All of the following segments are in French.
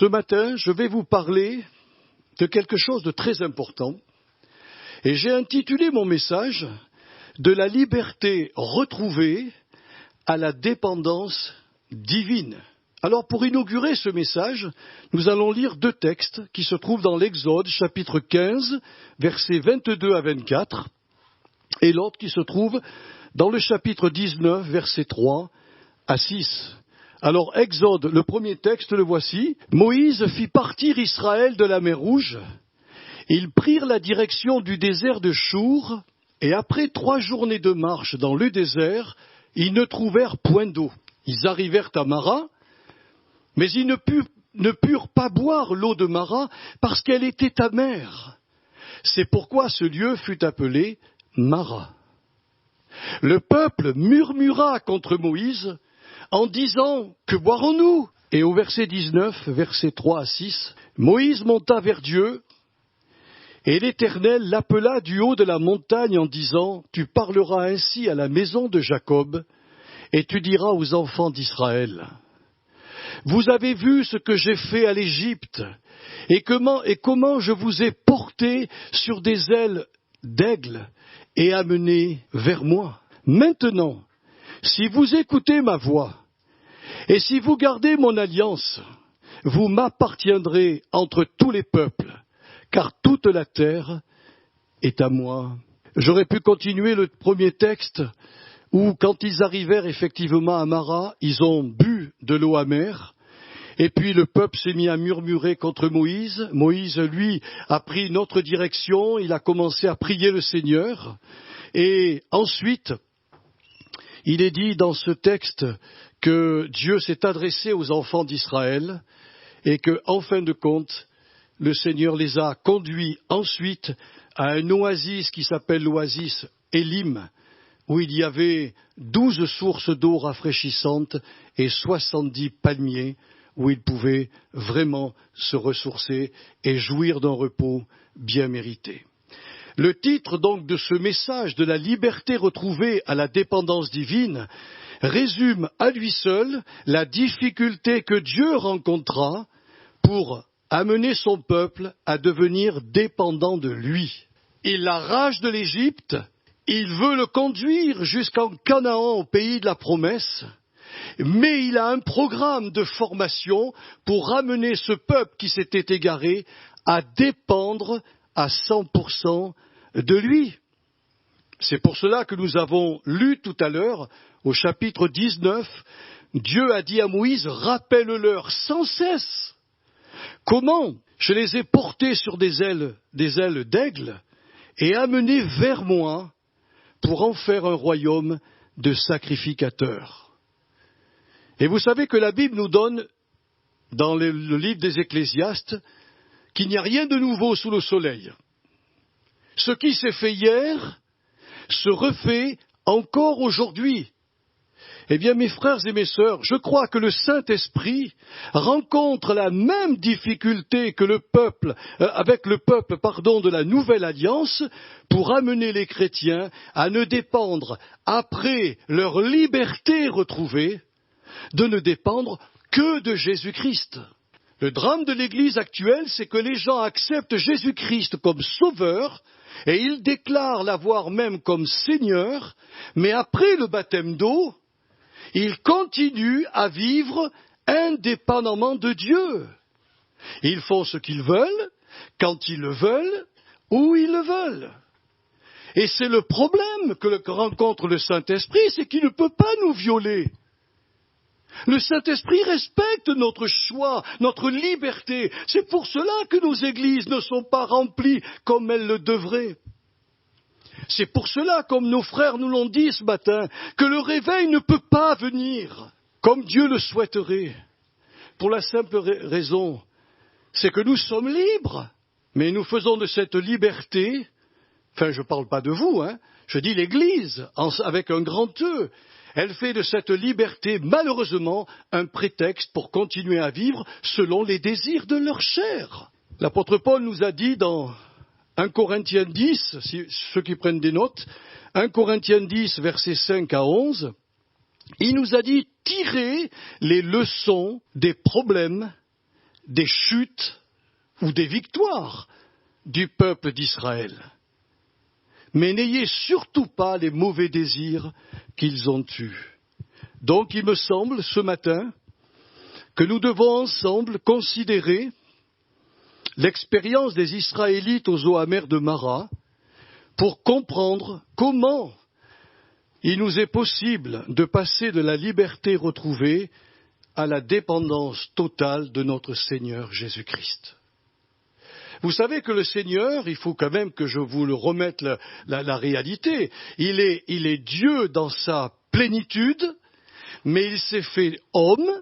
Ce matin, je vais vous parler de quelque chose de très important et j'ai intitulé mon message « De la liberté retrouvée à la dépendance divine ». Alors pour inaugurer ce message, nous allons lire deux textes qui se trouvent dans l'Exode, chapitre 15, versets 22 à 24, et l'autre qui se trouve dans le chapitre 19, versets 3 à 6. Alors Exode, le premier texte, le voici. Moïse fit partir Israël de la mer Rouge. Ils prirent la direction du désert de Chour, et après 3 journées de marche dans le désert, ils ne trouvèrent point d'eau. Ils arrivèrent à Mara, mais ils ne purent pas boire l'eau de Mara parce qu'elle était amère. C'est pourquoi ce lieu fut appelé Mara. Le peuple murmura contre Moïse en disant « Que boirons-nous » Et au verset 19, versets 3 à 6, Moïse monta vers Dieu et l'Éternel l'appela du haut de la montagne en disant « Tu parleras ainsi à la maison de Jacob et tu diras aux enfants d'Israël. Vous avez vu ce que j'ai fait à l'Égypte et comment je vous ai porté sur des ailes d'aigle et amené vers moi. Maintenant, si vous écoutez ma voix et si vous gardez mon alliance, vous m'appartiendrez entre tous les peuples, car toute la terre est à moi. » J'aurais pu continuer le premier texte où, quand ils arrivèrent effectivement à Mara, ils ont bu de l'eau amère, et puis le peuple s'est mis à murmurer contre Moïse. Moïse, lui, a pris une autre direction, il a commencé à prier le Seigneur, et ensuite, il est dit dans ce texte que Dieu s'est adressé aux enfants d'Israël, et que, en fin de compte, le Seigneur les a conduits ensuite à un oasis qui s'appelle l'oasis Élim, où il y avait 12 sources d'eau rafraîchissantes et 70 palmiers, où ils pouvaient vraiment se ressourcer et jouir d'un repos bien mérité. Le titre donc de ce message de la liberté retrouvée à la dépendance divine résume à lui seul la difficulté que Dieu rencontra pour amener son peuple à devenir dépendant de lui. Il l'arrache de l'Égypte, il veut le conduire jusqu'en Canaan, au pays de la promesse, mais il a un programme de formation pour ramener ce peuple qui s'était égaré à dépendre à 100% de lui. C'est pour cela que nous avons lu tout à l'heure, au chapitre 19, Dieu a dit à Moïse, rappelle-leur sans cesse comment je les ai portés sur des ailes d'aigle et amenés vers moi pour en faire un royaume de sacrificateurs. Et vous savez que la Bible nous donne, dans le livre des Ecclésiastes, qu'il n'y a rien de nouveau sous le soleil. Ce qui s'est fait hier se refait encore aujourd'hui. Eh bien, mes frères et mes sœurs, je crois que le Saint-Esprit rencontre la même difficulté que avec le peuple de la Nouvelle Alliance pour amener les chrétiens à ne dépendre, après leur liberté retrouvée, de ne dépendre que de Jésus-Christ. Le drame de l'Église actuelle, c'est que les gens acceptent Jésus-Christ comme sauveur et ils déclarent l'avoir même comme Seigneur, mais après le baptême d'eau, ils continuent à vivre indépendamment de Dieu. Ils font ce qu'ils veulent, quand ils le veulent, où ils le veulent. Et c'est le problème que rencontre le Saint-Esprit, c'est qu'il ne peut pas nous violer. Le Saint-Esprit respecte notre choix, notre liberté. C'est pour cela que nos églises ne sont pas remplies comme elles le devraient. C'est pour cela, comme nos frères nous l'ont dit ce matin, que le réveil ne peut pas venir comme Dieu le souhaiterait. Pour la simple raison, c'est que nous sommes libres, mais nous faisons de cette liberté, enfin je ne parle pas de vous, je dis l'Église, avec un grand E, elle fait de cette liberté malheureusement un prétexte pour continuer à vivre selon les désirs de leur chair. L'apôtre Paul nous a dit dans 1 Corinthiens 10, ceux qui prennent des notes, 1 Corinthiens 10, versets 5 à 11, il nous a dit « Tirez les leçons des problèmes des chutes ou des victoires du peuple d'Israël. Mais n'ayez surtout pas les mauvais désirs qu'ils ont eus. Donc il me semble ce matin que nous devons ensemble considérer l'expérience des Israélites aux eaux amères de Mara pour comprendre comment il nous est possible de passer de la liberté retrouvée à la dépendance totale de notre Seigneur Jésus-Christ. Vous savez que le Seigneur, il faut quand même que je vous le remette la réalité, il est Dieu dans sa plénitude, mais il s'est fait homme,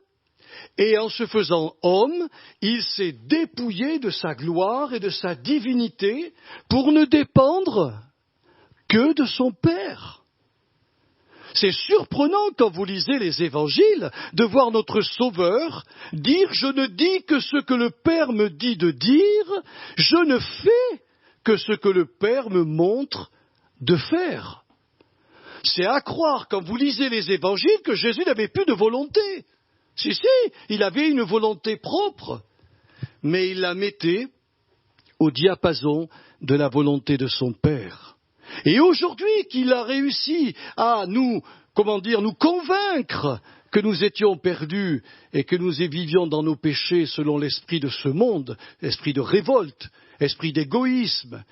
et en se faisant homme, il s'est dépouillé de sa gloire et de sa divinité pour ne dépendre que de son Père. C'est surprenant quand vous lisez les évangiles de voir notre Sauveur dire « Je ne dis que ce que le Père me dit de dire, je ne fais que ce que le Père me montre de faire. » C'est à croire quand vous lisez les évangiles que Jésus n'avait plus de volonté. Si, il avait une volonté propre, mais il la mettait au diapason de la volonté de son Père. Et aujourd'hui qu'il a réussi à nous convaincre que nous étions perdus et que nous vivions dans nos péchés selon l'esprit de ce monde, esprit de révolte, esprit d'égoïsme,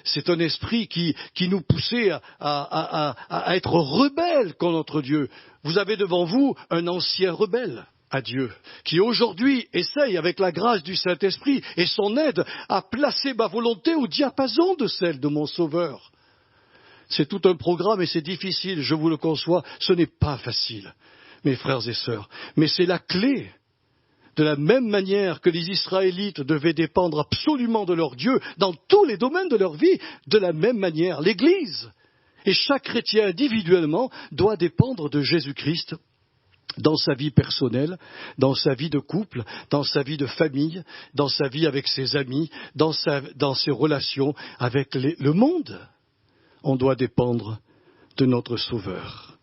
c'est un esprit qui nous poussait à être rebelles contre notre Dieu. Vous avez devant vous un ancien rebelle à Dieu, qui aujourd'hui essaye, avec la grâce du Saint-Esprit et son aide, à placer ma volonté au diapason de celle de mon Sauveur. C'est tout un programme et c'est difficile, je vous le conçois, ce n'est pas facile, mes frères et sœurs, mais c'est la clé. De la même manière que les Israélites devaient dépendre absolument de leur Dieu dans tous les domaines de leur vie, de la même manière l'Église et chaque chrétien individuellement doit dépendre de Jésus-Christ dans sa vie personnelle, dans sa vie de couple, dans sa vie de famille, dans sa vie avec ses amis, dans ses relations avec le monde. On doit dépendre de notre Sauveur.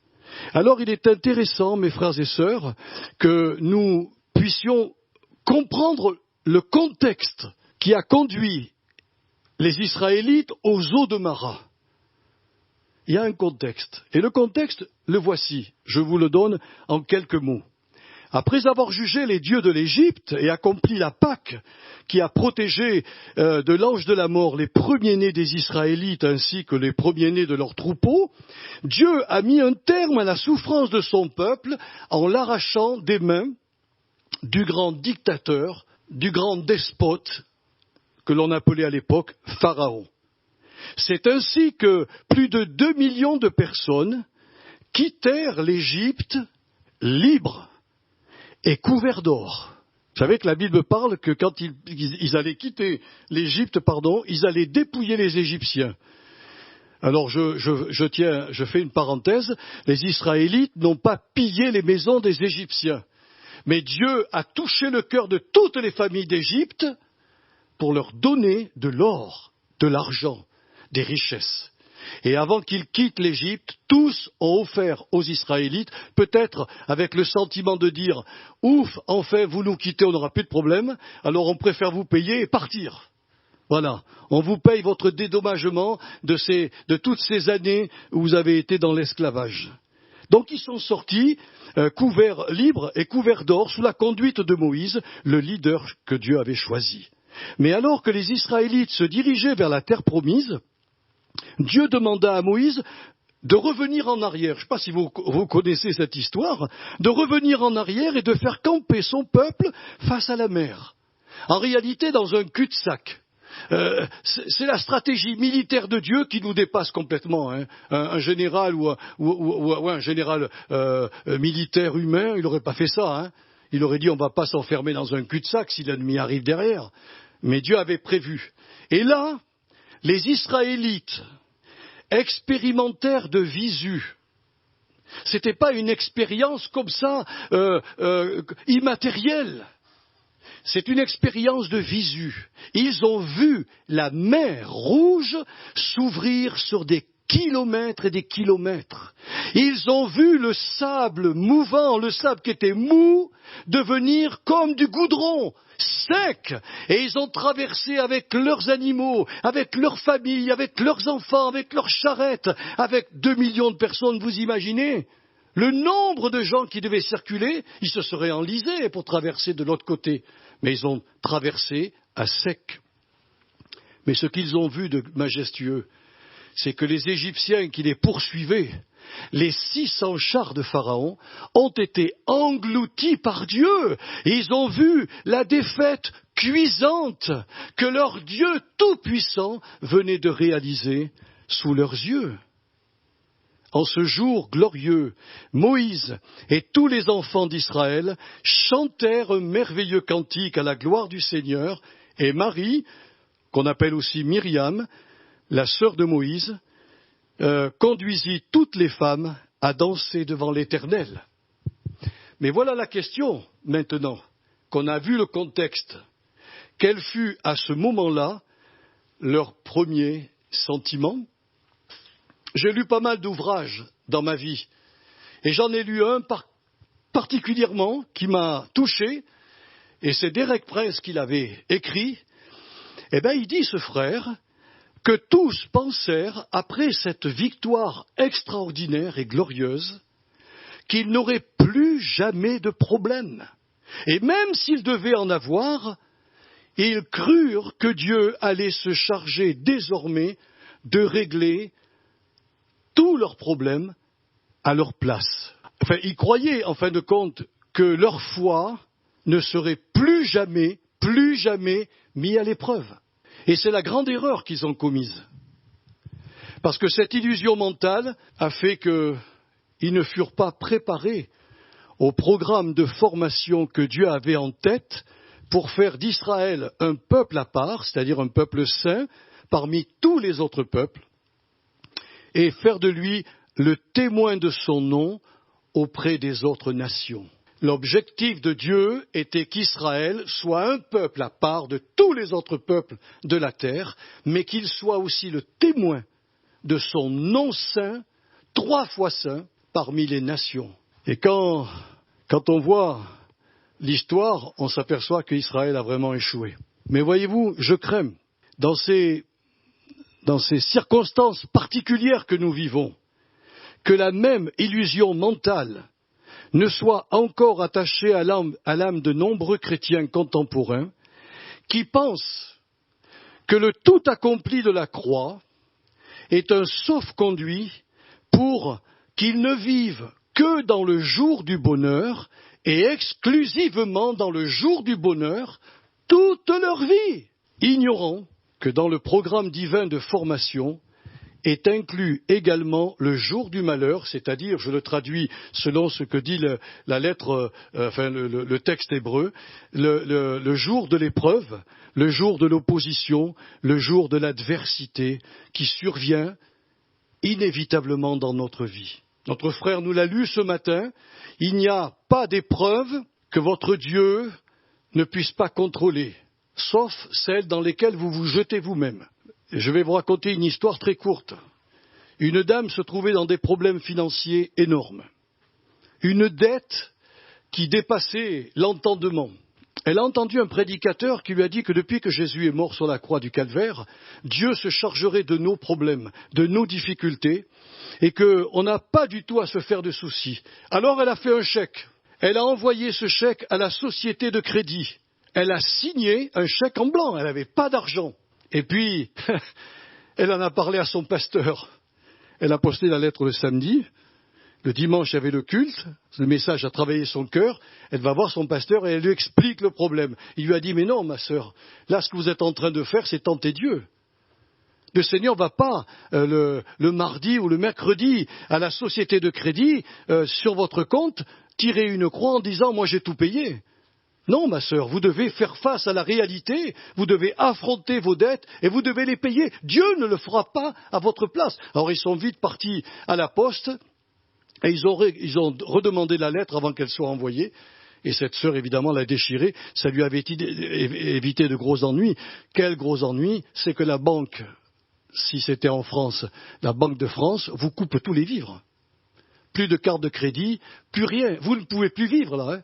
Alors il est intéressant, mes frères et sœurs, que nous puissions comprendre le contexte qui a conduit les Israélites aux eaux de Mara. Il y a un contexte, et le contexte, le voici, je vous le donne en quelques mots. Après avoir jugé les dieux de l'Égypte et accompli la Pâque qui a protégé de l'ange de la mort les premiers-nés des Israélites ainsi que les premiers-nés de leurs troupeaux, Dieu a mis un terme à la souffrance de son peuple en l'arrachant des mains du grand dictateur, du grand despote que l'on appelait à l'époque Pharaon. C'est ainsi que plus de 2 millions de personnes quittèrent l'Égypte libres et couverts d'or. Vous savez que la Bible parle que quand ils allaient quitter l'Égypte, ils allaient dépouiller les Égyptiens. Alors je fais une parenthèse, les Israélites n'ont pas pillé les maisons des Égyptiens. Mais Dieu a touché le cœur de toutes les familles d'Égypte pour leur donner de l'or, de l'argent, des richesses. Et avant qu'ils quittent l'Égypte, tous ont offert aux Israélites, peut-être avec le sentiment de dire « Ouf, enfin vous nous quittez, on n'aura plus de problème, alors on préfère vous payer et partir. » Voilà, on vous paye votre dédommagement de toutes ces années où vous avez été dans l'esclavage. Donc ils sont sortis couverts, libres et couverts d'or sous la conduite de Moïse, le leader que Dieu avait choisi. Mais alors que les Israélites se dirigeaient vers la terre promise, Dieu demanda à Moïse de revenir en arrière. Je ne sais pas si vous connaissez cette histoire, de revenir en arrière et de faire camper son peuple face à la mer. En réalité, dans un cul-de-sac. C'est la stratégie militaire de Dieu qui nous dépasse complètement. Un général ou un général militaire humain, il n'aurait pas fait ça. Il aurait dit on ne va pas s'enfermer dans un cul-de-sac si l'ennemi arrive derrière. Mais Dieu avait prévu. Et là, les Israélites expérimentèrent de visu. Ce n'était pas une expérience comme ça immatérielle. C'est une expérience de visu. Ils ont vu la mer Rouge s'ouvrir sur des kilomètres et des kilomètres. Ils ont vu le sable mouvant, le sable qui était mou, devenir comme du goudron, sec. Et ils ont traversé avec leurs animaux, avec leurs familles, avec leurs enfants, avec leurs charrettes, avec 2 millions de personnes, vous imaginez ? Le nombre de gens qui devaient circuler, ils se seraient enlisés pour traverser de l'autre côté. Mais ils ont traversé à sec. Mais ce qu'ils ont vu de majestueux, c'est que les Égyptiens qui les poursuivaient, les 600 chars de Pharaon, ont été engloutis par Dieu. Et ils ont vu la défaite cuisante que leur Dieu tout-puissant venait de réaliser sous leurs yeux. En ce jour glorieux, Moïse et tous les enfants d'Israël chantèrent un merveilleux cantique à la gloire du Seigneur, et Marie, qu'on appelle aussi Myriam, la sœur de Moïse, conduisit toutes les femmes à danser devant l'Éternel. Mais voilà la question, maintenant, qu'on a vu le contexte. Quel fut à ce moment-là leur premier sentiment ? J'ai lu pas mal d'ouvrages dans ma vie, et j'en ai lu un particulièrement qui m'a touché, et c'est Derek Prince qui l'avait écrit. Eh bien, il dit, ce frère, que tous pensèrent, après cette victoire extraordinaire et glorieuse, qu'ils n'auraient plus jamais de problème. Et même s'ils devaient en avoir, ils crurent que Dieu allait se charger désormais de régler tous leurs problèmes à leur place. Enfin, ils croyaient, en fin de compte, que leur foi ne serait plus jamais mis à l'épreuve. Et c'est la grande erreur qu'ils ont commise. Parce que cette illusion mentale a fait qu'ils ne furent pas préparés au programme de formation que Dieu avait en tête pour faire d'Israël un peuple à part, c'est-à-dire un peuple saint, parmi tous les autres peuples, et faire de lui le témoin de son nom auprès des autres nations. L'objectif de Dieu était qu'Israël soit un peuple à part de tous les autres peuples de la terre, mais qu'il soit aussi le témoin de son nom saint, 3 fois saint, parmi les nations. Et quand on voit l'histoire, on s'aperçoit qu'Israël a vraiment échoué. Mais voyez-vous, je crains, dans ces circonstances particulières que nous vivons, que la même illusion mentale ne soit encore attachée à l'âme de nombreux chrétiens contemporains qui pensent que le tout accompli de la croix est un sauf-conduit pour qu'ils ne vivent que dans le jour du bonheur et exclusivement dans le jour du bonheur toute leur vie, ignorant que dans le programme divin de formation est inclus également le jour du malheur, c'est-à-dire, je le traduis selon ce que dit la lettre, le texte hébreu, le jour de l'épreuve, le jour de l'opposition, le jour de l'adversité qui survient inévitablement dans notre vie. Notre frère nous l'a lu ce matin, il n'y a pas d'épreuve que votre Dieu ne puisse pas contrôler, sauf celles dans lesquelles vous vous jetez vous-même. Je vais vous raconter une histoire très courte. Une dame se trouvait dans des problèmes financiers énormes. Une dette qui dépassait l'entendement. Elle a entendu un prédicateur qui lui a dit que depuis que Jésus est mort sur la croix du Calvaire, Dieu se chargerait de nos problèmes, de nos difficultés, et qu'on n'a pas du tout à se faire de soucis. Alors elle a fait un chèque. Elle a envoyé ce chèque à la société de crédit. Elle a signé un chèque en blanc. Elle n'avait pas d'argent. Et puis, elle en a parlé à son pasteur. Elle a posté la lettre le samedi. Le dimanche, il y avait le culte. Le message a travaillé son cœur. Elle va voir son pasteur et elle lui explique le problème. Il lui a dit, mais non, ma sœur, là, ce que vous êtes en train de faire, c'est tenter Dieu. Le Seigneur ne va pas le mardi ou le mercredi à la société de crédit sur votre compte tirer une croix en disant, moi, j'ai tout payé. Non, ma sœur, vous devez faire face à la réalité, vous devez affronter vos dettes et vous devez les payer. Dieu ne le fera pas à votre place. Alors ils sont vite partis à la poste et ils ont redemandé la lettre avant qu'elle soit envoyée. Et cette sœur, évidemment, l'a déchirée. Ça lui avait évité de gros ennuis. Quel gros ennui? C'est que la banque si c'était en France, la Banque de France vous coupe tous les vivres. Plus de carte de crédit, plus rien. Vous ne pouvez plus vivre là. Hein.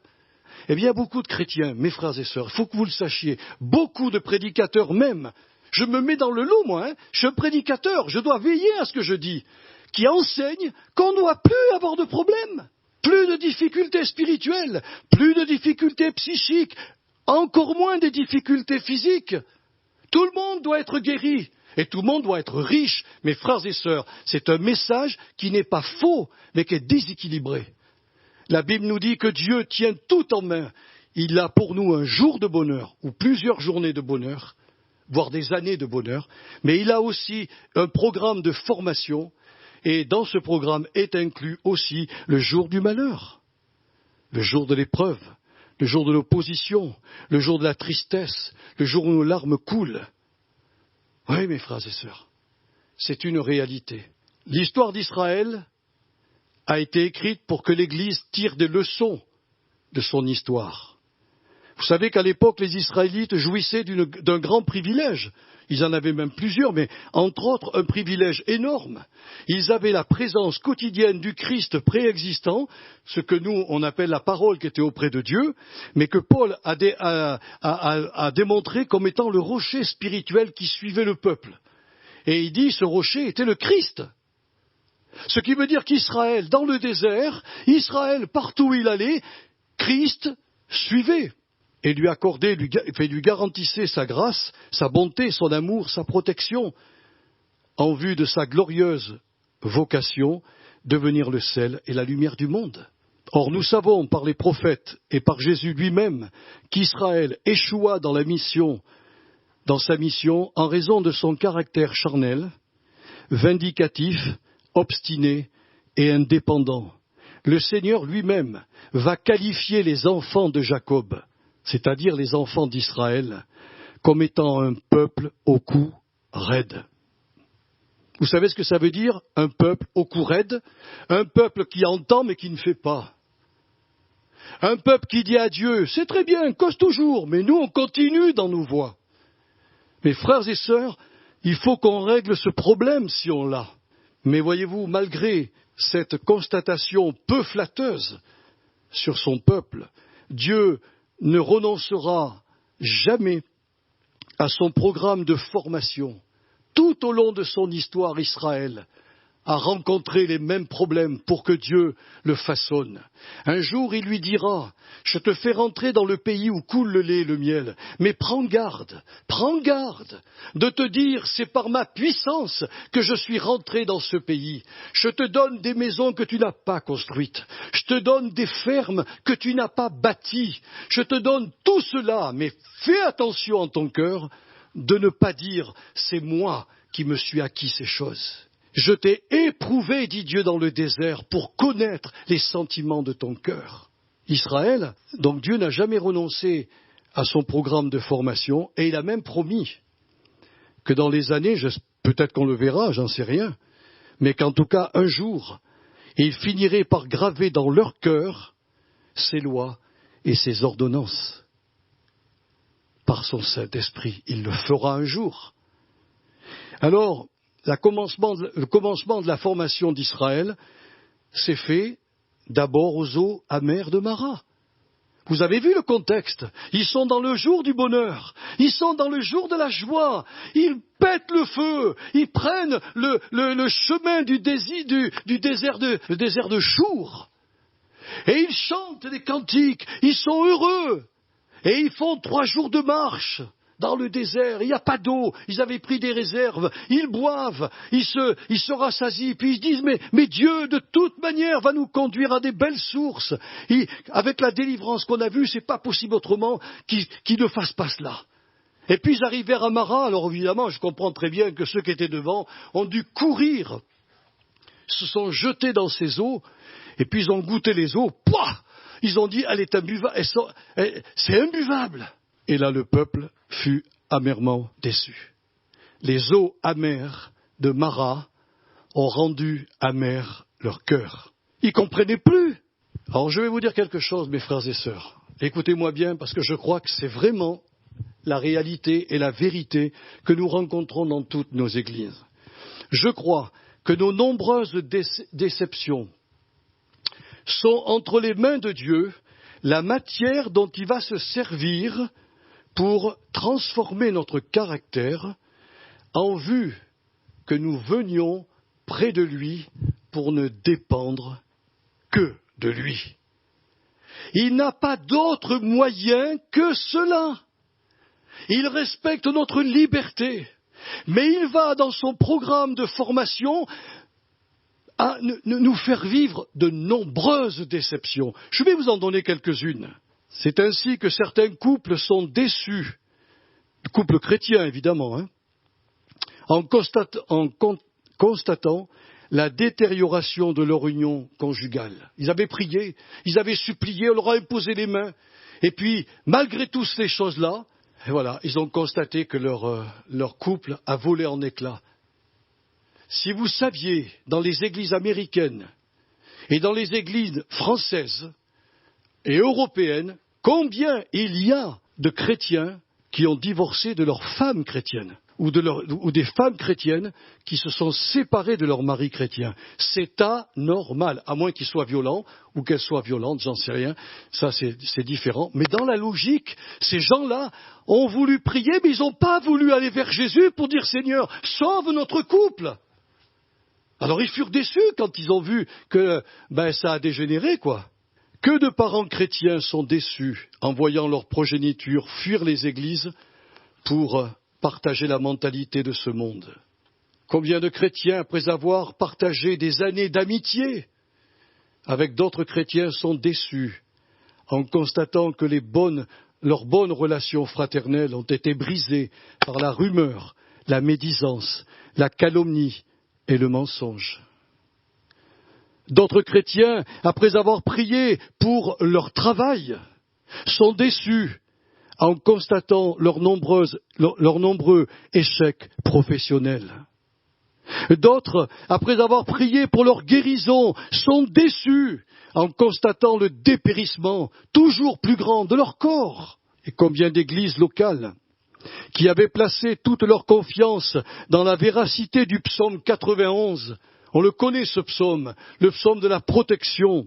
Eh bien, beaucoup de chrétiens, mes frères et sœurs, il faut que vous le sachiez, beaucoup de prédicateurs même, je me mets dans le lot, moi, hein, je suis un prédicateur, je dois veiller à ce que je dis, qui enseigne qu'on ne doit plus avoir de problème, plus de difficultés spirituelles, plus de difficultés psychiques, encore moins des difficultés physiques. Tout le monde doit être guéri. Et tout le monde doit être riche. Mes frères et sœurs, c'est un message qui n'est pas faux, mais qui est déséquilibré. La Bible nous dit que Dieu tient tout en main. Il a pour nous un jour de bonheur, ou plusieurs journées de bonheur, voire des années de bonheur, mais il a aussi un programme de formation, et dans ce programme est inclus aussi le jour du malheur, le jour de l'épreuve, le jour de l'opposition, le jour de la tristesse, le jour où nos larmes coulent. Oui, mes frères et sœurs, c'est une réalité. L'histoire d'Israël a été écrite pour que l'Église tire des leçons de son histoire. Vous savez qu'à l'époque, les Israélites jouissaient d'un grand privilège. Ils en avaient même plusieurs, mais entre autres, un privilège énorme. Ils avaient la présence quotidienne du Christ préexistant, ce que nous, on appelle la parole qui était auprès de Dieu, mais que Paul a démontré comme étant le rocher spirituel qui suivait le peuple. Et il dit, ce rocher était le Christ. Ce qui veut dire qu'Israël, dans le désert, Israël, partout où il allait, Christ suivait. Et lui accordait, lui garantissait sa grâce, sa bonté, son amour, sa protection, en vue de sa glorieuse vocation, devenir le sel et la lumière du monde. Or, nous savons par les prophètes et par Jésus lui-même qu'Israël échoua dans sa mission, en raison de son caractère charnel, vindicatif, obstiné et indépendant. Le Seigneur lui-même va qualifier les enfants de Jacob, c'est-à-dire les enfants d'Israël, comme étant un peuple au cou raide. Vous savez ce que ça veut dire, un peuple au cou raide? Un peuple qui entend mais qui ne fait pas. Un peuple qui dit à Dieu, c'est très bien, cause toujours, mais nous on continue dans nos voies. Mes frères et sœurs, il faut qu'on règle ce problème si on l'a. Mais voyez-vous, malgré cette constatation peu flatteuse sur son peuple, Dieu ne renoncera jamais à son programme de formation. Tout au long de son histoire, Israël a rencontré les mêmes problèmes pour que Dieu le façonne. Un jour, il lui dira, je te fais rentrer dans le pays où coule le lait et le miel, mais prends garde de te dire, c'est par ma puissance que je suis rentré dans ce pays. Je te donne des maisons que tu n'as pas construites, je te donne des fermes que tu n'as pas bâties, je te donne tout cela, mais fais attention en ton cœur de ne pas dire, c'est moi qui me suis acquis ces choses. Je t'ai éprouvé, dit Dieu dans le désert, pour connaître les sentiments de ton cœur. Israël, donc Dieu n'a jamais renoncé à son programme de formation, et il a même promis que dans les années, peut-être qu'on le verra, j'en sais rien, mais qu'en tout cas un jour, il finirait par graver dans leur cœur ses lois et ses ordonnances. Par son Saint-Esprit, il le fera un jour. Alors, le commencement de la formation d'Israël s'est fait d'abord aux eaux amères de Mara. Vous avez vu le contexte. Ils sont dans le jour du bonheur. Ils sont dans le jour de la joie. Ils pètent le feu. Ils prennent le chemin du désert de Chour. Et ils chantent des cantiques. Ils sont heureux. Et ils font 3 jours de marche. Dans le désert, il n'y a pas d'eau, ils avaient pris des réserves, ils boivent, ils se rassasient, puis ils se disent mais Dieu de toute manière va nous conduire à des belles sources. Et avec la délivrance qu'on a vue, c'est pas possible autrement qu'il ne fasse pas cela. Et puis ils arrivèrent à Mara, alors évidemment je comprends très bien que ceux qui étaient devant ont dû courir, se sont jetés dans ces eaux, et puis ils ont goûté les eaux, pouah, ils ont dit elle est imbuvable, c'est imbuvable. Et là, le peuple fut amèrement déçu. Les eaux amères de Mara ont rendu amer leur cœur. Ils ne comprenaient plus. Alors, je vais vous dire quelque chose, mes frères et sœurs. Écoutez-moi bien, parce que je crois que c'est vraiment la réalité et la vérité que nous rencontrons dans toutes nos églises. Je crois que nos nombreuses déceptions sont entre les mains de Dieu la matière dont il va se servir pour transformer notre caractère en vue que nous venions près de lui pour ne dépendre que de lui. Il n'a pas d'autre moyen que cela. Il respecte notre liberté, mais il va dans son programme de formation à nous faire vivre de nombreuses déceptions. Je vais vous en donner quelques-unes. C'est ainsi que certains couples sont déçus, couples chrétiens évidemment, en constatant la détérioration de leur union conjugale. Ils avaient prié, ils avaient supplié, on leur a imposé les mains, et puis malgré toutes ces choses-là, et voilà, ils ont constaté que leur couple a volé en éclats. Si vous saviez, dans les églises américaines et dans les églises françaises et européennes, combien il y a de chrétiens qui ont divorcé de leurs femmes chrétiennes, ou des femmes chrétiennes qui se sont séparées de leur mari chrétien. C'est anormal, à moins qu'ils soient violents ou qu'elles soient violentes, j'en sais rien, ça c'est différent. Mais dans la logique, ces gens-là ont voulu prier, mais ils n'ont pas voulu aller vers Jésus pour dire « Seigneur, sauve notre couple !» Alors ils furent déçus quand ils ont vu que ça a dégénéré, quoi. Que de parents chrétiens sont déçus en voyant leur progéniture fuir les églises pour partager la mentalité de ce monde. Combien de chrétiens, après avoir partagé des années d'amitié avec d'autres chrétiens, sont déçus en constatant que leurs bonnes relations fraternelles ont été brisées par la rumeur, la médisance, la calomnie et le mensonge. D'autres chrétiens, après avoir prié pour leur travail, sont déçus en constatant leurs nombreux échecs professionnels. D'autres, après avoir prié pour leur guérison, sont déçus en constatant le dépérissement toujours plus grand de leur corps. Et combien d'églises locales qui avaient placé toute leur confiance dans la véracité du psaume 91, on le connaît ce psaume, le psaume de la protection,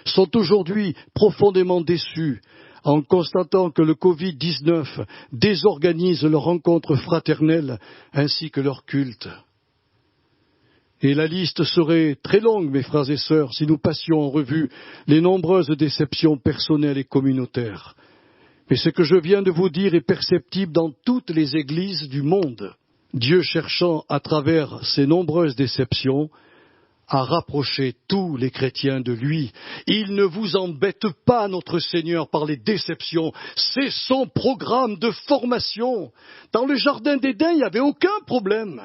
sont aujourd'hui profondément déçus en constatant que le Covid-19 désorganise leurs rencontres fraternelles ainsi que leur culte. Et la liste serait très longue, mes frères et sœurs, si nous passions en revue les nombreuses déceptions personnelles et communautaires. Mais ce que je viens de vous dire est perceptible dans toutes les églises du monde. Dieu cherchant, à travers ces nombreuses déceptions, à rapprocher tous les chrétiens de lui. Il ne vous embête pas, notre Seigneur, par les déceptions. C'est son programme de formation. Dans le jardin d'Éden, il n'y avait aucun problème.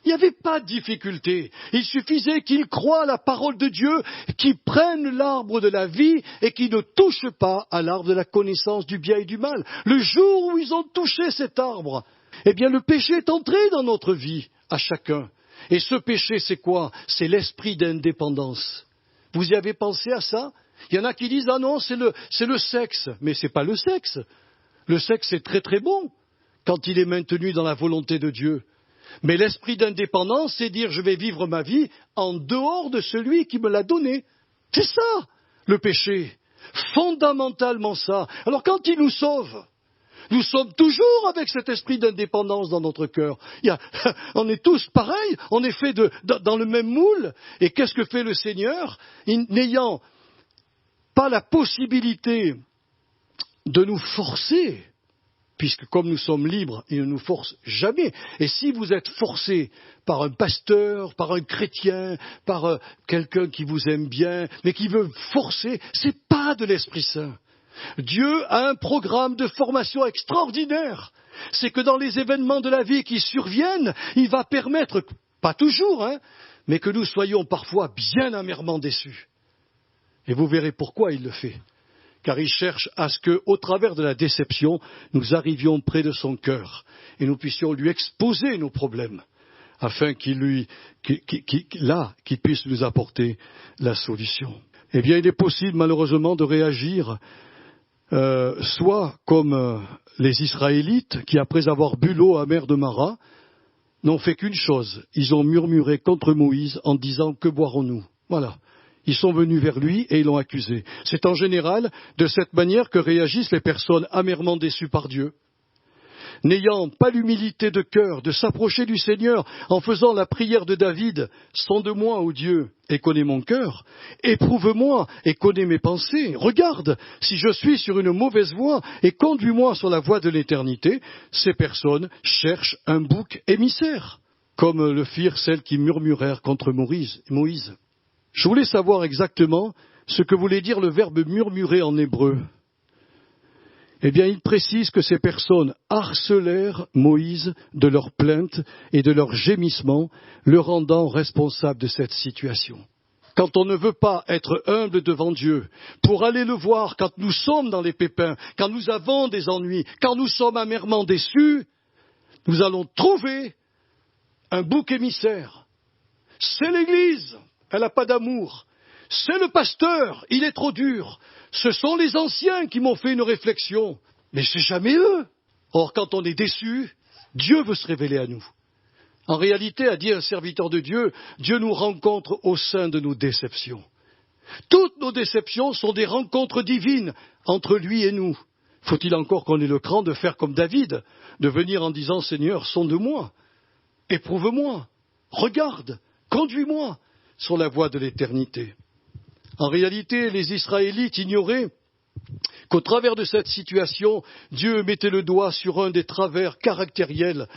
Il n'y avait pas de difficulté. Il suffisait qu'ils croient à la parole de Dieu, qu'ils prennent l'arbre de la vie et qu'ils ne touchent pas à l'arbre de la connaissance du bien et du mal. Le jour où ils ont touché cet arbre, eh bien le péché est entré dans notre vie, à chacun. Et ce péché, c'est quoi? C'est l'esprit d'indépendance. Vous y avez pensé à ça? Il y en a qui disent « Ah non, c'est le sexe ». Mais ce n'est pas le sexe. Le sexe est très très bon quand il est maintenu dans la volonté de Dieu. Mais l'esprit d'indépendance, c'est dire « Je vais vivre ma vie en dehors de celui qui me l'a donné ». C'est ça, le péché. Fondamentalement ça. Alors quand il nous sauve, nous sommes toujours avec cet esprit d'indépendance dans notre cœur. On est tous pareils, on est faits dans le même moule. Et qu'est-ce que fait le Seigneur? N'ayant pas la possibilité de nous forcer, puisque comme nous sommes libres, il ne nous force jamais. Et si vous êtes forcé par un pasteur, par un chrétien, par quelqu'un qui vous aime bien, mais qui veut forcer, c'est pas de l'Esprit Saint. Dieu a un programme de formation extraordinaire. C'est que dans les événements de la vie qui surviennent, il va permettre, pas toujours, mais que nous soyons parfois bien amèrement déçus. Et vous verrez pourquoi il le fait. Car il cherche à ce que, au travers de la déception, nous arrivions près de son cœur et nous puissions lui exposer nos problèmes, afin qu'il puisse nous apporter la solution. Eh bien, il est possible, malheureusement, de réagir soit comme les Israélites qui, après avoir bu l'eau amère de Mara, n'ont fait qu'une chose. Ils ont murmuré contre Moïse en disant « Que boirons-nous » Voilà. Ils sont venus vers lui et ils l'ont accusé. C'est en général de cette manière que réagissent les personnes amèrement déçues par Dieu. N'ayant pas l'humilité de cœur de s'approcher du Seigneur en faisant la prière de David, « Sonde-moi, ô Dieu, et connais mon cœur, éprouve-moi et connais mes pensées, regarde si je suis sur une mauvaise voie et conduis-moi sur la voie de l'éternité », ces personnes cherchent un bouc émissaire, comme le firent celles qui murmurèrent contre Moïse. Je voulais savoir exactement ce que voulait dire le verbe murmurer en hébreu. Eh bien, il précise que ces personnes harcelèrent Moïse de leurs plaintes et de leurs gémissements, le rendant responsable de cette situation. Quand on ne veut pas être humble devant Dieu, pour aller le voir quand nous sommes dans les pépins, quand nous avons des ennuis, quand nous sommes amèrement déçus, nous allons trouver un bouc émissaire. C'est l'Église, elle n'a pas d'amour. C'est le pasteur, il est trop dur. Ce sont les anciens qui m'ont fait une réflexion. Mais c'est jamais eux. Or, quand on est déçu, Dieu veut se révéler à nous. En réalité, a dit un serviteur de Dieu, Dieu nous rencontre au sein de nos déceptions. Toutes nos déceptions sont des rencontres divines entre lui et nous. Faut-il encore qu'on ait le cran de faire comme David, de venir en disant, Seigneur, sonde-moi, éprouve-moi, regarde, conduis-moi sur la voie de l'éternité. En réalité, les Israélites ignoraient qu'au travers de cette situation, Dieu mettait le doigt sur un des travers caractériels.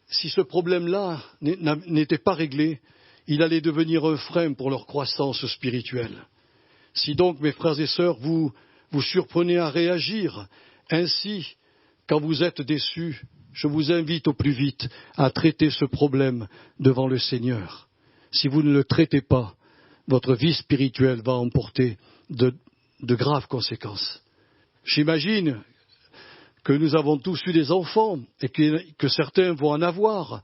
Si ce problème-là n'était pas réglé, il allait devenir un frein pour leur croissance spirituelle. Si donc, mes frères et sœurs, vous surprenez à réagir ainsi quand vous êtes déçus, je vous invite au plus vite à traiter ce problème devant le Seigneur. Si vous ne le traitez pas, votre vie spirituelle va emporter de graves conséquences. J'imagine que nous avons tous eu des enfants et que certains vont en avoir.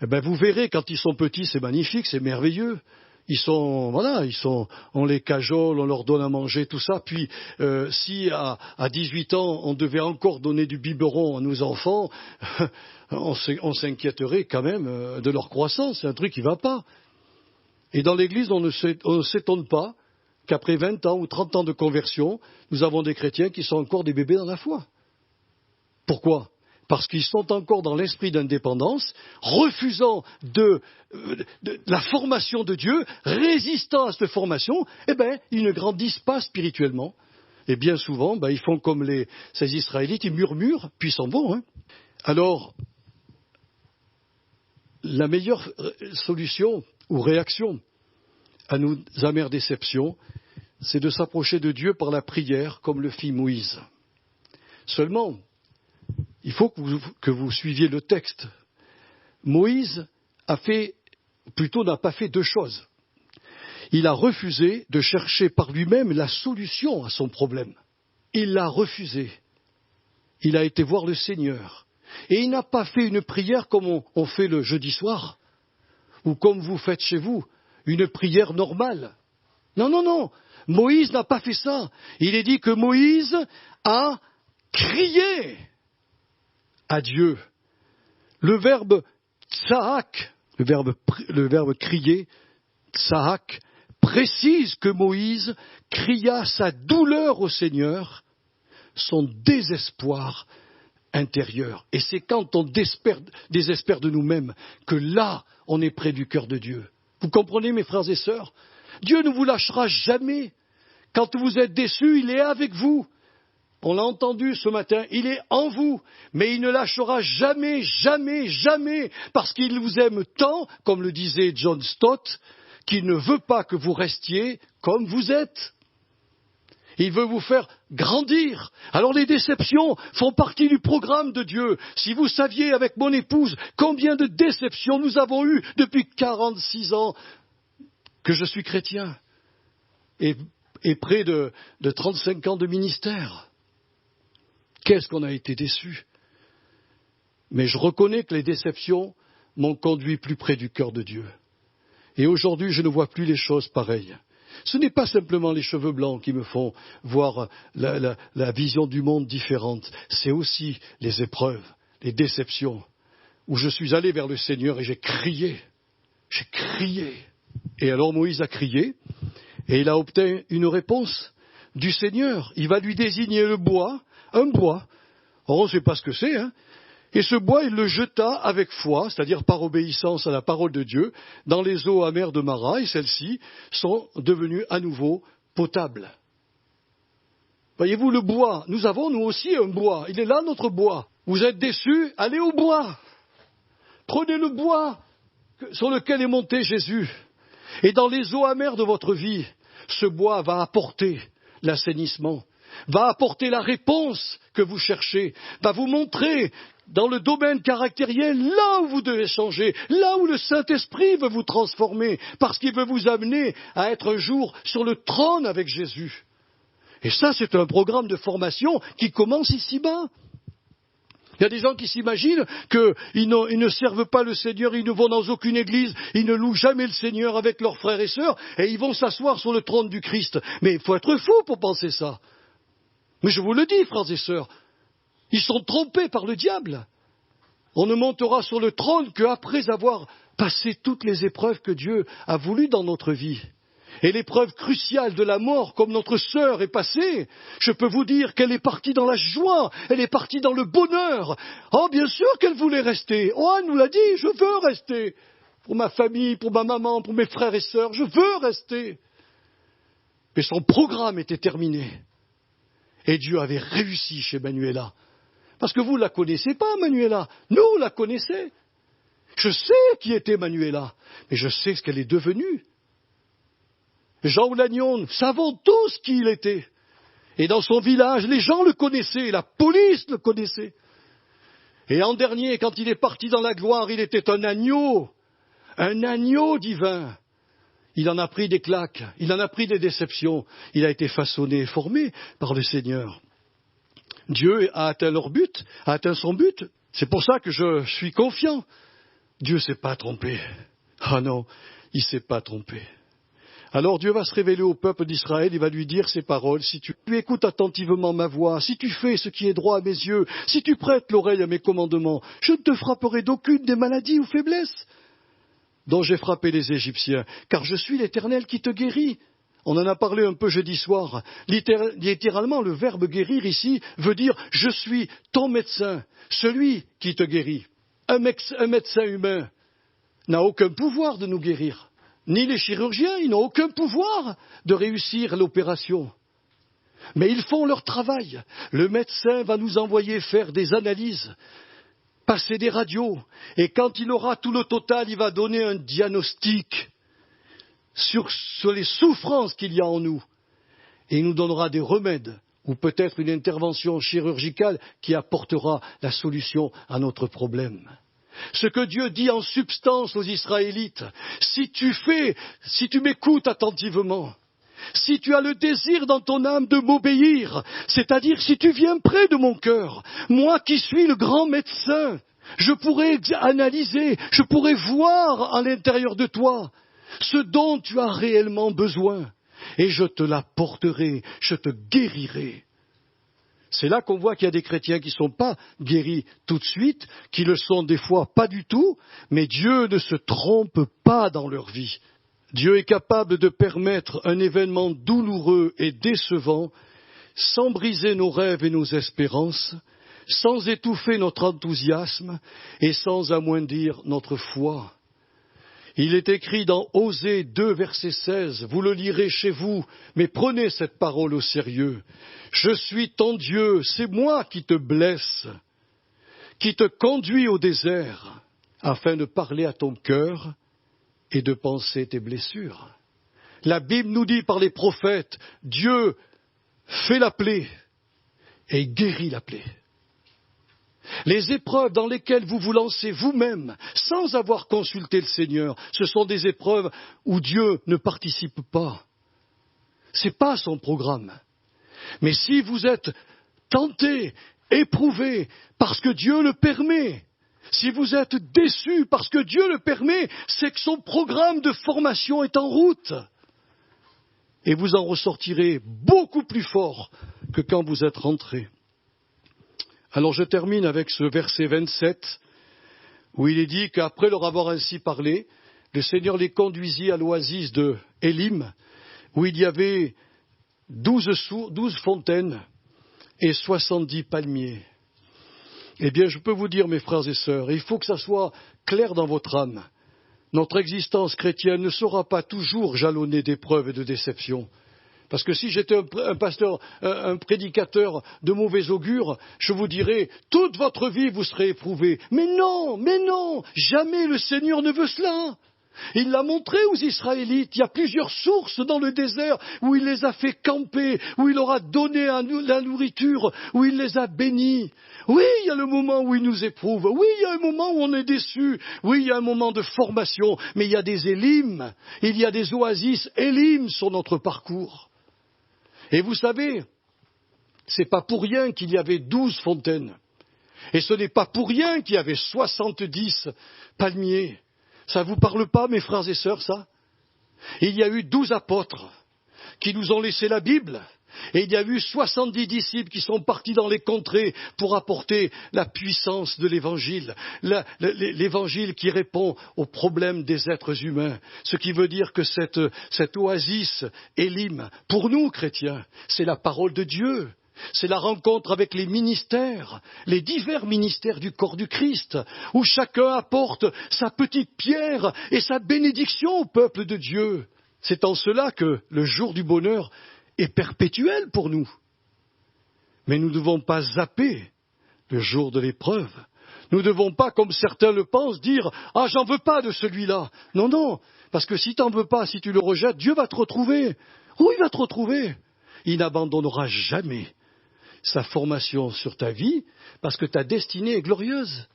Eh bien, vous verrez, quand ils sont petits, c'est magnifique, c'est merveilleux. On les cajole, on leur donne à manger, tout ça. Puis, si à 18 ans, on devait encore donner du biberon à nos enfants, on s'inquiéterait quand même de leur croissance. C'est un truc qui ne va pas. Et dans l'Église, on ne s'étonne pas qu'après 20 ans ou 30 ans de conversion, nous avons des chrétiens qui sont encore des bébés dans la foi. Pourquoi ? Parce qu'ils sont encore dans l'esprit d'indépendance, refusant de la formation de Dieu, résistant à cette formation, ils ne grandissent pas spirituellement. Et bien souvent, ils font comme ces Israélites, ils murmurent, puis ils s'en vont. Alors, la meilleure solution ou réaction à nos amères déceptions, c'est de s'approcher de Dieu par la prière, comme le fit Moïse. Seulement, il faut que vous suiviez le texte. Moïse n'a pas fait deux choses. Il a refusé de chercher par lui-même la solution à son problème. Il l'a refusé. Il a été voir le Seigneur. Et il n'a pas fait une prière comme on fait le jeudi soir, ou comme vous faites chez vous, une prière normale. Non. Moïse n'a pas fait ça. Il est dit que Moïse a crié à Dieu. Le verbe tsaak, le verbe crier, tsaak, précise que Moïse cria sa douleur au Seigneur, son désespoir intérieur. Et c'est quand on désespère de nous-mêmes que là, on est près du cœur de Dieu. Vous comprenez, mes frères et sœurs ? Dieu ne vous lâchera jamais. Quand vous êtes déçus, il est avec vous. On l'a entendu ce matin, il est en vous, mais il ne lâchera jamais, jamais, jamais, parce qu'il vous aime tant, comme le disait John Stott, qu'il ne veut pas que vous restiez comme vous êtes. Il veut vous faire grandir. Alors les déceptions font partie du programme de Dieu. Si vous saviez avec mon épouse combien de déceptions nous avons eues depuis 46 ans que je suis chrétien et près de 35 ans de ministère. Qu'est-ce qu'on a été déçus. Mais je reconnais que les déceptions m'ont conduit plus près du cœur de Dieu. Et aujourd'hui, je ne vois plus les choses pareilles. Ce n'est pas simplement les cheveux blancs qui me font voir la vision du monde différente. C'est aussi les épreuves, les déceptions. où je suis allé vers le Seigneur et j'ai crié. J'ai crié. Et alors Moïse a crié et il a obtenu une réponse du Seigneur. Il va lui désigner le bois, un bois. Or, on ne sait pas ce que c'est, hein. Et ce bois, il le jeta avec foi, c'est-à-dire par obéissance à la parole de Dieu, dans les eaux amères de Mara, et celles-ci sont devenues à nouveau potables. Voyez-vous, le bois, nous avons nous aussi un bois, il est là notre bois. Vous êtes déçus, allez au bois. Prenez le bois sur lequel est monté Jésus. Et dans les eaux amères de votre vie, ce bois va apporter l'assainissement, va apporter la réponse que vous cherchez, va vous montrer dans le domaine caractériel, là où vous devez changer, là où le Saint-Esprit veut vous transformer, parce qu'il veut vous amener à être un jour sur le trône avec Jésus. Et ça, c'est un programme de formation qui commence ici-bas. Il y a des gens qui s'imaginent qu'ils ne servent pas le Seigneur, ils ne vont dans aucune église, ils ne louent jamais le Seigneur avec leurs frères et sœurs, et ils vont s'asseoir sur le trône du Christ. Mais il faut être fou pour penser ça. Mais je vous le dis, frères et sœurs, ils sont trompés par le diable. On ne montera sur le trône qu'après avoir passé toutes les épreuves que Dieu a voulu dans notre vie. Et l'épreuve cruciale de la mort, comme notre sœur est passée, je peux vous dire qu'elle est partie dans la joie, elle est partie dans le bonheur. Oh, bien sûr qu'elle voulait rester. Oh, elle nous l'a dit, je veux rester. Pour ma famille, pour ma maman, pour mes frères et sœurs, je veux rester. Mais son programme était terminé. Et Dieu avait réussi chez Manuela. Parce que vous ne la connaissez pas, Manuela. Nous, on la connaissait. Je sais qui était Manuela, mais je sais ce qu'elle est devenue. Jean Oulagnon, nous savons tous qui il était. Et dans son village, les gens le connaissaient, la police le connaissait. Et en dernier, quand il est parti dans la gloire, il était un agneau divin. Il en a pris des claques, il en a pris des déceptions. Il a été façonné et formé par le Seigneur. Dieu a atteint leur but, a atteint son but. C'est pour ça que je suis confiant. Dieu ne s'est pas trompé. Ah non, il ne s'est pas trompé. Alors Dieu va se révéler au peuple d'Israël, il va lui dire ces paroles, si tu écoutes attentivement ma voix, si tu fais ce qui est droit à mes yeux, si tu prêtes l'oreille à mes commandements, je ne te frapperai d'aucune des maladies ou faiblesses dont j'ai frappé les Égyptiens, car je suis l'Éternel qui te guérit. On en a parlé un peu jeudi soir. Littéralement, le verbe guérir ici veut dire « je suis ton médecin, celui qui te guérit ». Un médecin humain n'a aucun pouvoir de nous guérir. Ni les chirurgiens, ils n'ont aucun pouvoir de réussir l'opération. Mais ils font leur travail. Le médecin va nous envoyer faire des analyses, passer des radios, et quand il aura tout le total, il va donner un diagnostic sur les souffrances qu'il y a en nous. Et il nous donnera des remèdes, ou peut-être une intervention chirurgicale qui apportera la solution à notre problème. Ce que Dieu dit en substance aux Israélites, si tu m'écoutes attentivement, si tu as le désir dans ton âme de m'obéir, c'est-à-dire si tu viens près de mon cœur, moi qui suis le grand médecin, je pourrais analyser, je pourrais voir à l'intérieur de toi ce dont tu as réellement besoin, et je te l'apporterai, je te guérirai. C'est là qu'on voit qu'il y a des chrétiens qui ne sont pas guéris tout de suite, qui le sont des fois pas du tout, mais Dieu ne se trompe pas dans leur vie. Dieu est capable de permettre un événement douloureux et décevant sans briser nos rêves et nos espérances, sans étouffer notre enthousiasme et sans amoindrir notre foi. Il est écrit dans Osée 2, verset 16, vous le lirez chez vous, mais prenez cette parole au sérieux. Je suis ton Dieu, c'est moi qui te blesse, qui te conduis au désert, afin de parler à ton cœur et de penser tes blessures. La Bible nous dit par les prophètes, Dieu fait la plaie et guérit la plaie. Les épreuves dans lesquelles vous vous lancez vous-même, sans avoir consulté le Seigneur, ce sont des épreuves où Dieu ne participe pas. Ce n'est pas son programme. Mais si vous êtes tenté, éprouvé, parce que Dieu le permet, si vous êtes déçu parce que Dieu le permet, c'est que son programme de formation est en route. Et vous en ressortirez beaucoup plus fort que quand vous êtes rentré. Alors je termine avec ce verset 27, où il est dit qu'après leur avoir ainsi parlé, le Seigneur les conduisit à l'oasis de Élim, où il y avait 12 fontaines et 70 palmiers. Eh bien, je peux vous dire, mes frères et sœurs, il faut que ça soit clair dans votre âme. Notre existence chrétienne ne sera pas toujours jalonnée d'épreuves et de déceptions. Parce que si j'étais un pasteur, un prédicateur de mauvais augure, je vous dirais, toute votre vie vous serez éprouvés. Mais non, jamais le Seigneur ne veut cela. Il l'a montré aux Israélites. Il y a plusieurs sources dans le désert où il les a fait camper, où il leur a donné la nourriture, où il les a bénis. Oui, il y a le moment où il nous éprouve. Oui, il y a un moment où on est déçu. Oui, il y a un moment de formation. Mais il y a des élims. Il y a des oasis élims sur notre parcours. Et vous savez, c'est pas pour rien qu'il y avait 12 fontaines. Et ce n'est pas pour rien qu'il y avait 70 palmiers. Ça ne vous parle pas, mes frères et sœurs, ça? Il y a eu 12 apôtres qui nous ont laissé la Bible. Et il y a eu 70 disciples qui sont partis dans les contrées pour apporter la puissance de l'Évangile. L'Évangile qui répond aux problèmes des êtres humains. Ce qui veut dire que cette oasis Élim, pour nous, chrétiens, c'est la parole de Dieu. C'est la rencontre avec les ministères, les divers ministères du corps du Christ, où chacun apporte sa petite pierre et sa bénédiction au peuple de Dieu. C'est en cela que le jour du bonheur est perpétuel pour nous. Mais nous ne devons pas zapper le jour de l'épreuve. Nous ne devons pas, comme certains le pensent, dire « Ah, j'en veux pas de celui-là ». Non, parce que si tu n'en veux pas, si tu le rejettes, Dieu va te retrouver. Où il va te retrouver? Il n'abandonnera jamais sa formation sur ta vie, parce que ta destinée est glorieuse.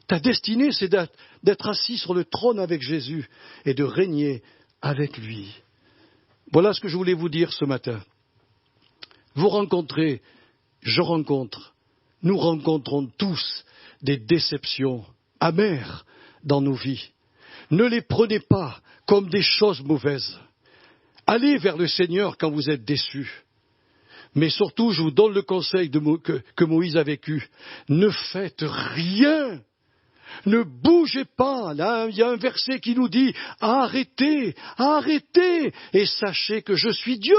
Ta destinée, c'est d'être assis sur le trône avec Jésus et de régner avec lui. Voilà ce que je voulais vous dire ce matin. Vous rencontrez, je rencontre, nous rencontrons tous des déceptions amères dans nos vies. Ne les prenez pas comme des choses mauvaises. Allez vers le Seigneur quand vous êtes déçus. Mais surtout, je vous donne le conseil que Moïse a vécu. Ne faites rien. Ne bougez pas. Là, il y a un verset qui nous dit « Arrêtez, arrêtez, et sachez que je suis Dieu ».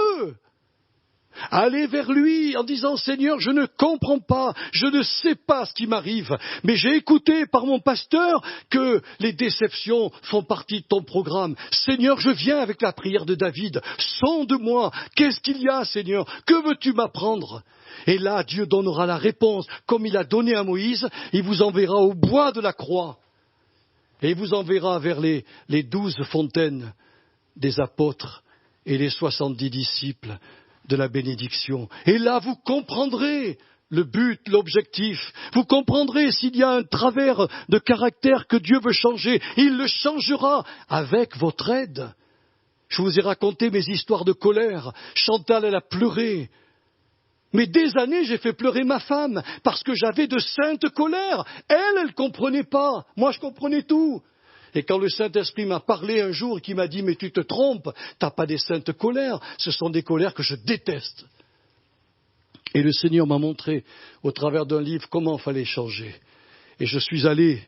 Allez vers lui en disant « Seigneur, je ne comprends pas, je ne sais pas ce qui m'arrive, mais j'ai écouté par mon pasteur que les déceptions font partie de ton programme. Seigneur, je viens avec la prière de David, sonde-moi, qu'est-ce qu'il y a, Seigneur, que veux-tu m'apprendre ?» Et là, Dieu donnera la réponse, comme il a donné à Moïse, il vous enverra au bois de la croix, et il vous enverra vers les 12 fontaines des apôtres et les 70 disciples de la bénédiction. Et là, vous comprendrez le but, l'objectif. Vous comprendrez s'il y a un travers de caractère que Dieu veut changer. Il le changera avec votre aide. Je vous ai raconté mes histoires de colère. Chantal, elle a pleuré. Mais des années, j'ai fait pleurer ma femme parce que j'avais de saintes colères. Elle ne comprenait pas. Moi, je comprenais tout. Et quand le Saint-Esprit m'a parlé un jour et qui m'a dit « Mais tu te trompes, tu n'as pas des saintes colères, ce sont des colères que je déteste. » Et le Seigneur m'a montré au travers d'un livre comment il fallait changer. Et je suis allé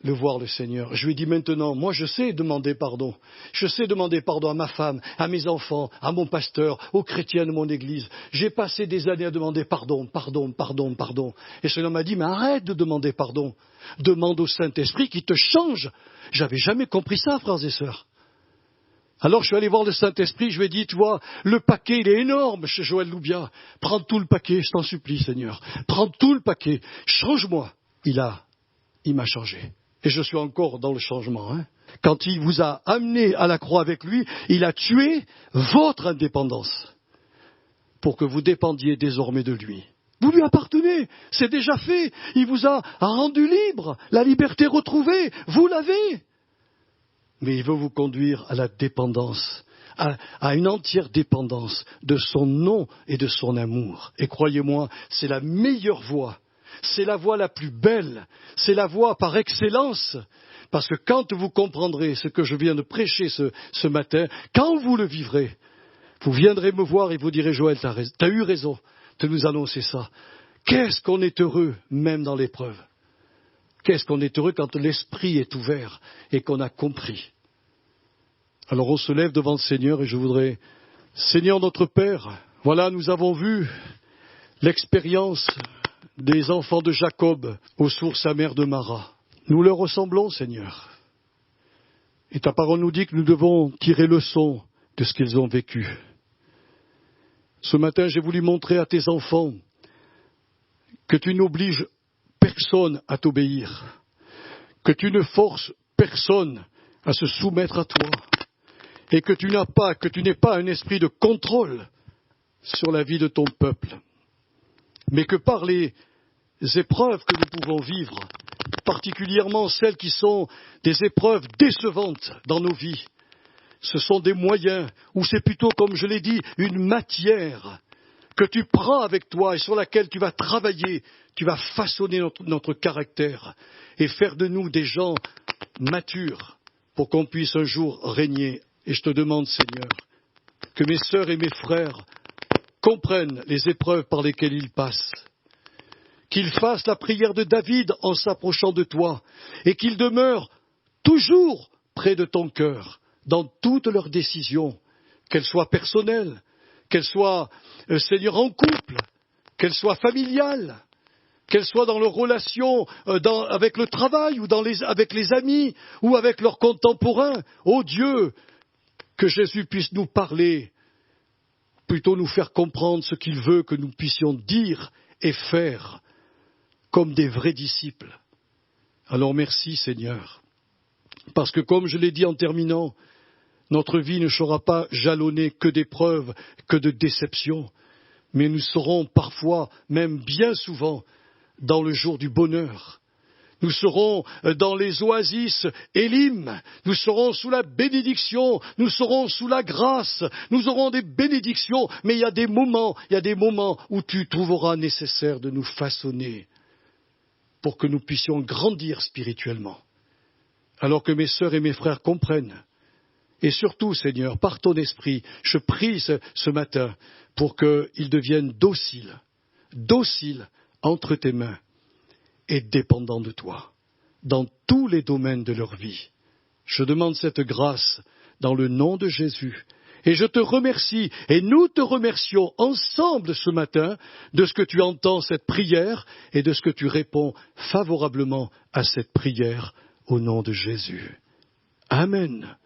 le voir, le Seigneur. Je lui ai dit maintenant, moi je sais demander pardon. Je sais demander pardon à ma femme, à mes enfants, à mon pasteur, aux chrétiens de mon église. J'ai passé des années à demander pardon. Et Seigneur m'a dit, mais arrête de demander pardon. Demande au Saint-Esprit qui te change. J'avais jamais compris ça, frères et sœurs. Alors je suis allé voir le Saint-Esprit, je lui ai dit, tu vois, le paquet il est énorme chez Joël Loubia. Prends tout le paquet, je t'en supplie, Seigneur. Prends tout le paquet, change-moi. Il m'a changé. Et je suis encore dans le changement. Quand il vous a amené à la croix avec lui, il a tué votre indépendance pour que vous dépendiez désormais de lui. Vous lui appartenez, c'est déjà fait. Il vous a rendu libre, la liberté retrouvée, vous l'avez. Mais il veut vous conduire à la dépendance, à une entière dépendance de son nom et de son amour. Et croyez-moi, c'est la meilleure voie. C'est la voie la plus belle, c'est la voie par excellence, parce que quand vous comprendrez ce que je viens de prêcher ce matin, quand vous le vivrez, vous viendrez me voir et vous direz, Joël, tu as eu raison de nous annoncer ça. Qu'est-ce qu'on est heureux, même dans l'épreuve. Qu'est-ce qu'on est heureux quand l'esprit est ouvert et qu'on a compris. Alors on se lève devant le Seigneur et je voudrais, Seigneur notre Père, voilà, nous avons vu l'expérience des enfants de Jacob aux sources amères de Mara. Nous leur ressemblons, Seigneur. Et ta parole nous dit que nous devons tirer leçon de ce qu'ils ont vécu. Ce matin, j'ai voulu montrer à tes enfants que tu n'obliges personne à t'obéir, que tu ne forces personne à se soumettre à toi, et que tu n'aies pas un esprit de contrôle sur la vie de ton peuple, mais que par les épreuves que nous pouvons vivre, particulièrement celles qui sont des épreuves décevantes dans nos vies, ce sont des moyens, ou c'est plutôt, comme je l'ai dit, une matière que tu prends avec toi et sur laquelle tu vas travailler, tu vas façonner notre caractère et faire de nous des gens matures pour qu'on puisse un jour régner. Et je te demande, Seigneur, que mes sœurs et mes frères comprennent les épreuves par lesquelles ils passent, qu'ils fassent la prière de David en s'approchant de toi et qu'ils demeurent toujours près de ton cœur dans toutes leurs décisions, qu'elles soient personnelles, qu'elles soient, Seigneur, en couple, qu'elles soient familiales, qu'elles soient dans leurs relations avec le travail ou avec les amis ou avec leurs contemporains. Ô Dieu, que Jésus puisse nous parler, plutôt nous faire comprendre ce qu'il veut que nous puissions dire et faire comme des vrais disciples. Alors merci Seigneur, parce que comme je l'ai dit en terminant, notre vie ne sera pas jalonnée que d'épreuves, que de déceptions, mais nous serons parfois, même bien souvent, dans le jour du bonheur. Nous serons dans les oasis Élim, nous serons sous la bénédiction, nous serons sous la grâce, nous aurons des bénédictions, mais il y a des moments où tu trouveras nécessaire de nous façonner pour que nous puissions grandir spirituellement. Alors que mes sœurs et mes frères comprennent. Et surtout, Seigneur, par ton esprit, je prie ce matin pour qu'ils deviennent dociles entre tes mains et dépendants de toi, dans tous les domaines de leur vie. Je demande cette grâce dans le nom de Jésus. Et je te remercie, et nous te remercions ensemble ce matin de ce que tu entends cette prière et de ce que tu réponds favorablement à cette prière au nom de Jésus. Amen.